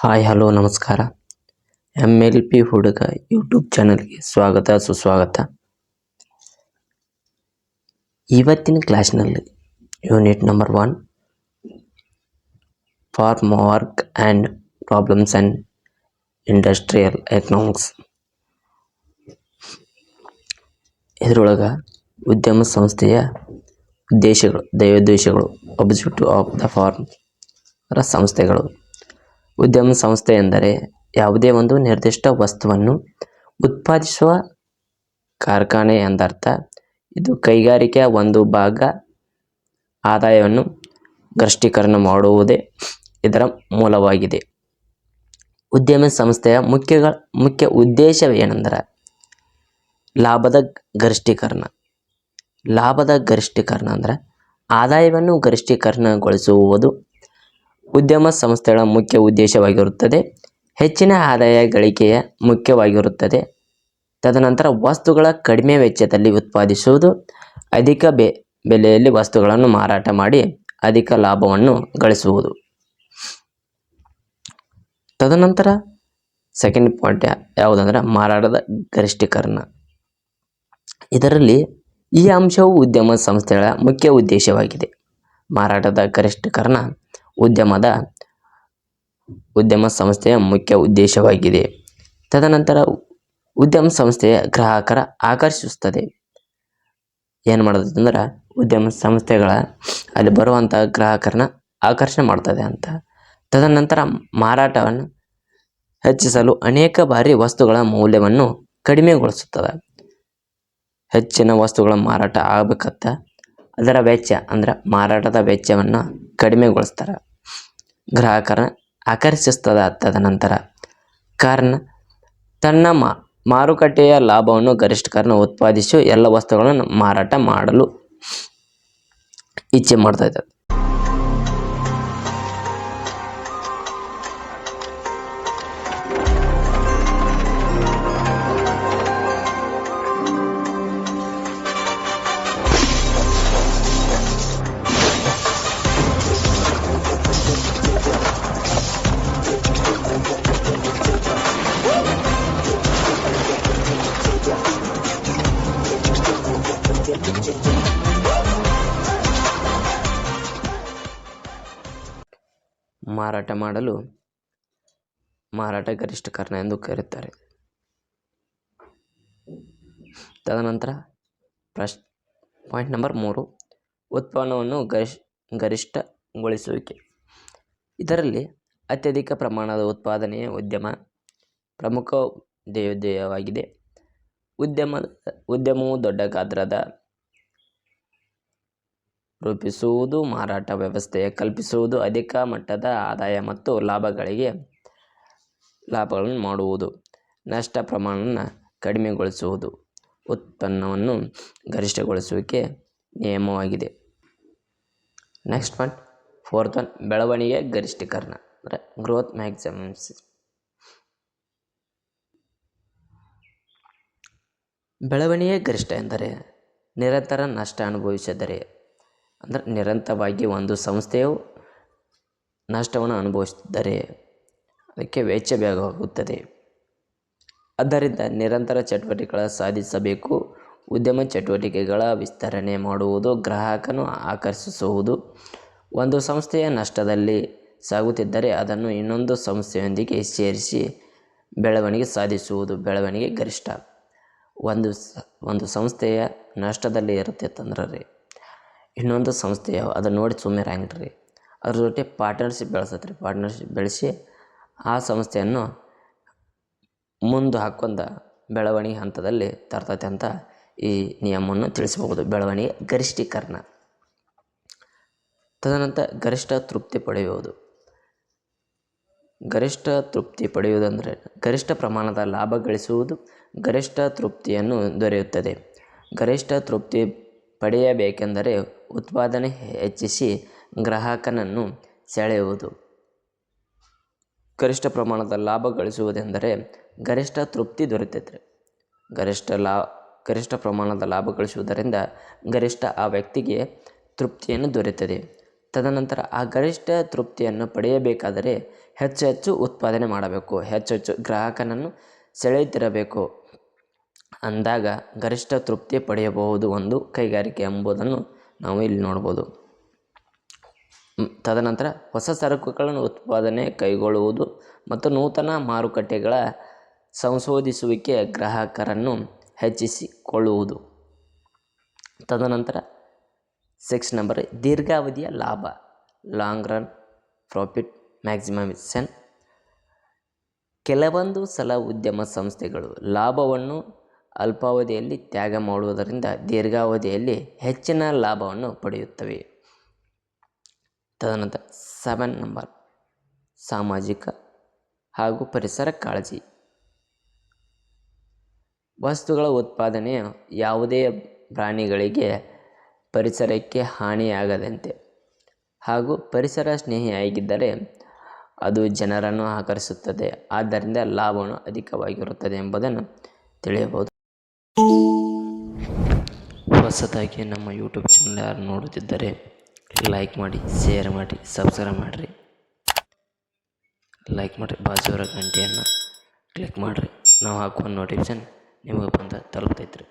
Hi hello ನಮಸ್ಕಾರ. MLP ಹುಡುಗ YouTube ಚಾನಲ್ಗೆ ಸ್ವಾಗತ ಸುಸ್ವಾಗತ. ಇವತ್ತಿನ ಕ್ಲಾಸ್ನಲ್ಲಿ unit number 1 firm work and problems and industrial economics. ಇದರೊಳಗೆ ಉದ್ಯಮ ಸಂಸ್ಥೆಯ ಉದ್ದೇಶಗಳು, ಧ್ಯೇಯೋದ್ದೇಶಗಳು, ಒಬ್ಜೆಕ್ಟಿವ್ ಆಫ್ ದ ಫಾರ್ಮ್ ಸಂಸ್ಥೆಗಳು. ಉದ್ಯಮ ಸಂಸ್ಥೆ ಎಂದರೆ ಯಾವುದೇ ಒಂದು ನಿರ್ದಿಷ್ಟ ವಸ್ತುವನ್ನು ಉತ್ಪಾದಿಸುವ ಕಾರ್ಖಾನೆ ಎಂದರ್ಥ. ಇದು ಕೈಗಾರಿಕೆಯ ಒಂದು ಭಾಗ ಆದಾಯವನ್ನು ಗರಿಷ್ಠೀಕರಣ ಮಾಡುವುದೇ ಇದರ ಮೂಲವಾಗಿದೆ. ಉದ್ಯಮ ಸಂಸ್ಥೆಯ ಮುಖ್ಯ ಉದ್ದೇಶವೇನೆಂದರೆ ಲಾಭದ ಗರಿಷ್ಠೀಕರಣ. ಲಾಭದ ಗರಿಷ್ಠೀಕರಣ ಅಂದರೆ ಆದಾಯವನ್ನು ಗರಿಷ್ಠೀಕರಣಗೊಳಿಸುವುದು ಉದ್ಯಮ ಸಂಸ್ಥೆಗಳ ಮುಖ್ಯ ಉದ್ದೇಶವಾಗಿರುತ್ತದೆ. ಹೆಚ್ಚಿನ ಆದಾಯ ಗಳಿಕೆಯ ಮುಖ್ಯವಾಗಿರುತ್ತದೆ. ತದನಂತರ ವಸ್ತುಗಳ ಕಡಿಮೆ ವೆಚ್ಚದಲ್ಲಿ ಉತ್ಪಾದಿಸುವುದು, ಅಧಿಕ ಬೆಲೆಯಲ್ಲಿ ವಸ್ತುಗಳನ್ನು ಮಾರಾಟ ಮಾಡಿ ಅಧಿಕ ಲಾಭವನ್ನು ಗಳಿಸುವುದು. ತದನಂತರ ಸೆಕೆಂಡ್ ಪಾಯಿಂಟ್ ಯಾವುದಂದ್ರೆ ಮಾರಾಟದ ಗರಿಷ್ಠೀಕರಣ. ಇದರಲ್ಲಿ ಈ ಅಂಶವು ಉದ್ಯಮ ಸಂಸ್ಥೆಗಳ ಮುಖ್ಯ ಉದ್ದೇಶವಾಗಿದೆ. ಮಾರಾಟದ ಗರಿಷ್ಠೀಕರಣ ಉದ್ಯಮ ಸಂಸ್ಥೆಯ ಮುಖ್ಯ ಉದ್ದೇಶವಾಗಿದೆ. ತದನಂತರ ಉದ್ಯಮ ಸಂಸ್ಥೆಯ ಗ್ರಾಹಕರ ಆಕರ್ಷಿಸುತ್ತದೆ. ಏನು ಮಾಡ್ತದೆ ಅಂದ್ರೆ ಉದ್ಯಮ ಸಂಸ್ಥೆಗಳ ಅಲ್ಲಿ ಬರುವಂಥ ಗ್ರಾಹಕರನ್ನ ಆಕರ್ಷಣೆ ಮಾಡ್ತದೆ ಅಂತ. ತದನಂತರ ಮಾರಾಟವನ್ನು ಹೆಚ್ಚಿಸಲು ಅನೇಕ ಬಾರಿ ವಸ್ತುಗಳ ಮೌಲ್ಯವನ್ನು ಕಡಿಮೆಗೊಳಿಸುತ್ತದೆ. ಹೆಚ್ಚಿನ ತವಸ್ತುಗಳ ಮಾರಾಟ ಆಗಬೇಕಂತ ಅದರ ವೆಚ್ಚ ಅಂದ್ರೆ ಮಾರಾಟದ ವೆಚ್ಚವನ್ನು ಕಡಿಮೆಗೊಳಿಸ್ತಾರೆ. ಗ್ರಾಹಕರ ಆಕರ್ಷಿಸ್ತದ. ತದನಂತರ ಕಾರಣ ತನ್ನ ಮಾರುಕಟ್ಟೆಯ ಲಾಭವನ್ನು ಗರಿಷ್ಠೀಕರಣ ಉತ್ಪಾದಿಸಿ ಎಲ್ಲ ವಸ್ತುಗಳನ್ನು ಮಾರಾಟ ಮಾಡಲು ಇಚ್ಛೆ ಮಾಡ್ತಾ ಇದ್ದಾರೆ. ಮಾರಾಟ ಮಾಡಲು ಮಾರಾಟ ಗರಿಷ್ಠೀಕರಣ ಎಂದು ಕರೆಯುತ್ತಾರೆ. ತದನಂತರ ಪಾಯಿಂಟ್ ನಂಬರ್ 3 ಉತ್ಪನ್ನವನ್ನು ಗರಿಷ್ಠಗೊಳಿಸುವಿಕೆ. ಇದರಲ್ಲಿ ಅತ್ಯಧಿಕ ಪ್ರಮಾಣದ ಉತ್ಪಾದನೆಯ ಉದ್ಯಮ ಪ್ರಮುಖ ಧ್ಯೇಯವಾಗಿದೆ. ಉದ್ಯಮವು ದೊಡ್ಡ ಗಾತ್ರದ ರೂಪಿಸುವುದು, ಮಾರಾಟ ವ್ಯವಸ್ಥೆಯ ಕಲ್ಪಿಸುವುದು, ಅಧಿಕ ಮಟ್ಟದ ಆದಾಯ ಮತ್ತು ಲಾಭಗಳನ್ನು ಮಾಡುವುದು, ನಷ್ಟ ಪ್ರಮಾಣವನ್ನು ಕಡಿಮೆಗೊಳಿಸುವುದು ಉತ್ಪನ್ನವನ್ನು ಗರಿಷ್ಠಗೊಳಿಸುವಿಕೆ ನಿಯಮವಾಗಿದೆ. ನೆಕ್ಸ್ಟ್ ಪಾಯಿಂಟ್ 4th ಬೆಳವಣಿಗೆ ಗರಿಷ್ಠೀಕರಣ ಅಂದರೆ ಗ್ರೋತ್ ಮ್ಯಾಕ್ಸಿಮೈಸೇಷನ್. ಬೆಳವಣಿಗೆ ಗರಿಷ್ಠ ಎಂದರೆ ನಿರಂತರ ನಷ್ಟ ಅನುಭವಿಸಿದರೆ, ಅಂದರೆ ನಿರಂತರವಾಗಿ ಒಂದು ಸಂಸ್ಥೆಯು ನಷ್ಟವನ್ನು ಅನುಭವಿಸುತ್ತಿದ್ದರೆ ಅದಕ್ಕೆ ವೆಚ್ಚ ಬೇಕಾಗುತ್ತದೆ. ಆದ್ದರಿಂದ ನಿರಂತರ ಚಟುವಟಿಕೆಗಳ ಸಾಧಿಸಬೇಕು. ಉದ್ಯಮ ಚಟುವಟಿಕೆಗಳ ವಿಸ್ತರಣೆ ಮಾಡುವುದು, ಗ್ರಾಹಕನು ಆಕರ್ಷಿಸುವುದು. ಒಂದು ಸಂಸ್ಥೆಯ ನಷ್ಟದಲ್ಲಿ ಸಾಗುತ್ತಿದ್ದರೆ ಅದನ್ನು ಇನ್ನೊಂದು ಸಂಸ್ಥೆಯೊಂದಿಗೆ ಸೇರಿಸಿ ಬೆಳವಣಿಗೆ ಸಾಧಿಸುವುದು ಬೆಳವಣಿಗೆ ಗರಿಷ್ಠ. ಒಂದು ಸಂಸ್ಥೆಯ ನಷ್ಟದಲ್ಲಿ ಇರುತ್ತಂದ್ರೆ ಇನ್ನೊಂದು ಸಂಸ್ಥೆಯ ಅದನ್ನು ನೋಡಿ ಸುಮ್ಮನೆ ಇರಂಗಿಲ್ರಿ, ಅದ್ರ ಜೊತೆ ಪಾರ್ಟ್ನರ್ಶಿಪ್ ಬೆಳೆಸತ್ರಿ. ಪಾರ್ಟ್ನರ್ಶಿಪ್ ಬೆಳೆಸಿ ಆ ಸಂಸ್ಥೆಯನ್ನು ಮುಂದೆ ಹಾಕೊಂಡ ಬೆಳವಣಿಗೆ ಹಂತದಲ್ಲಿ ತರ್ತೈತೆ ಅಂತ ಈ ನಿಯಮವನ್ನು ತಿಳಿಸಬಹುದು. ಬೆಳವಣಿಗೆ ಗರಿಷ್ಠೀಕರಣ. ತದನಂತರ ಗರಿಷ್ಠ ತೃಪ್ತಿ ಪಡೆಯುವುದು. ಗರಿಷ್ಠ ತೃಪ್ತಿ ಪಡೆಯುವುದಂದರೆ ಗರಿಷ್ಠ ಪ್ರಮಾಣದ ಲಾಭ ಗಳಿಸುವುದು. ಗರಿಷ್ಠ ತೃಪ್ತಿಯನ್ನು ದೊರೆಯುತ್ತದೆ. ಗರಿಷ್ಠ ತೃಪ್ತಿ ಪಡೆಯಬೇಕೆಂದರೆ ಉತ್ಪಾದನೆ ಹೆಚ್ಚಿಸಿ ಗ್ರಾಹಕನನ್ನು ಸೆಳೆಯುವುದು. ಗರಿಷ್ಠ ಪ್ರಮಾಣದ ಲಾಭ ಗಳಿಸುವುದೆಂದರೆ ಗರಿಷ್ಠ ತೃಪ್ತಿ ದೊರೆತೈತೆ. ಗರಿಷ್ಠ ಪ್ರಮಾಣದ ಲಾಭ ಗಳಿಸುವುದರಿಂದ ಗರಿಷ್ಠ ಆ ವ್ಯಕ್ತಿಗೆ ತೃಪ್ತಿಯನ್ನು ದೊರೆಯುತ್ತದೆ. ತದನಂತರ ಆ ಗರಿಷ್ಠ ತೃಪ್ತಿಯನ್ನು ಪಡೆಯಬೇಕಾದರೆ ಹೆಚ್ಚು ಹೆಚ್ಚು ಉತ್ಪಾದನೆ ಮಾಡಬೇಕು, ಹೆಚ್ಚು ಹೆಚ್ಚು ಗ್ರಾಹಕನನ್ನು ಸೆಳೆಯುತ್ತಿರಬೇಕು. ಅಂದಾಗ ಗರಿಷ್ಠ ತೃಪ್ತಿ ಪಡೆಯಬಹುದು ಒಂದು ಕೈಗಾರಿಕೆ ಎಂಬುದನ್ನು ನಾವು ಇಲ್ಲಿ ನೋಡ್ಬೋದು. ತದನಂತರ ಹೊಸ ಸರಕುಗಳನ್ನು ಉತ್ಪಾದನೆ ಕೈಗೊಳ್ಳುವುದು ಮತ್ತು ನೂತನ ಮಾರುಕಟ್ಟೆಗಳ ಸಂಶೋಧಿಸುವಿಕೆ, ಗ್ರಾಹಕರನ್ನು ಹೆಚ್ಚಿಸಿಕೊಳ್ಳುವುದು. ತದನಂತರ ಸೆಕ್ಷನ್ ನಂಬರ್ ದೀರ್ಘಾವಧಿಯ ಲಾಭ, ಲಾಂಗ್ ರನ್ ಪ್ರಾಫಿಟ್ ಮ್ಯಾಕ್ಸಿಮೈಸೇಷನ್. ಕೆಲವೊಂದು ಸಲ ಉದ್ಯಮ ಸಂಸ್ಥೆಗಳು ಲಾಭವನ್ನು ಅಲ್ಪಾವಧಿಯಲ್ಲಿ ತ್ಯಾಗ ಮಾಡುವುದರಿಂದ ದೀರ್ಘಾವಧಿಯಲ್ಲಿ ಹೆಚ್ಚಿನ ಲಾಭವನ್ನು ಪಡೆಯುತ್ತವೆ. ತದನಂತರ 7 ನಂಬರ್ ಸಾಮಾಜಿಕ ಹಾಗೂ ಪರಿಸರ ಕಾಳಜಿ. ವಸ್ತುಗಳ ಉತ್ಪಾದನೆಯು ಯಾವುದೇ ಪ್ರಾಣಿಗಳಿಗೆ ಪರಿಸರಕ್ಕೆ ಹಾನಿಯಾಗದಂತೆ ಹಾಗೂ ಪರಿಸರ ಸ್ನೇಹಿಯಾಗಿದ್ದರೆ ಅದು ಜನರನ್ನು ಆಕರ್ಷಿಸುತ್ತದೆ, ಆದ್ದರಿಂದ ಲಾಭವನ್ನು ಅಧಿಕವಾಗಿರುತ್ತದೆ ಎಂಬುದನ್ನು ತಿಳಿಯಬಹುದು. ಹೊಸದಾಗಿ ನಮ್ಮ ಯೂಟ್ಯೂಬ್ ಚಾನಲ್ ಯಾರು ನೋಡುತ್ತಿದ್ದರೆ ಲೈಕ್ ಮಾಡಿ, ಶೇರ್ ಮಾಡಿ, ಸಬ್ಸ್ಕ್ರೈಬ್ ಮಾಡಿರಿ. ಲೈಕ್ ಮಾಡಿರಿ, ಬಾಜುವರ ಗಂಟೆಯನ್ನು ಕ್ಲಿಕ್ ಮಾಡಿರಿ. ನಾವು ಹಾಕುವ ನೋಟಿಫಿಕೇಷನ್ ನಿಮಗೆ ಬಂದ ತಲುಪ್ತೈತ್ರಿ.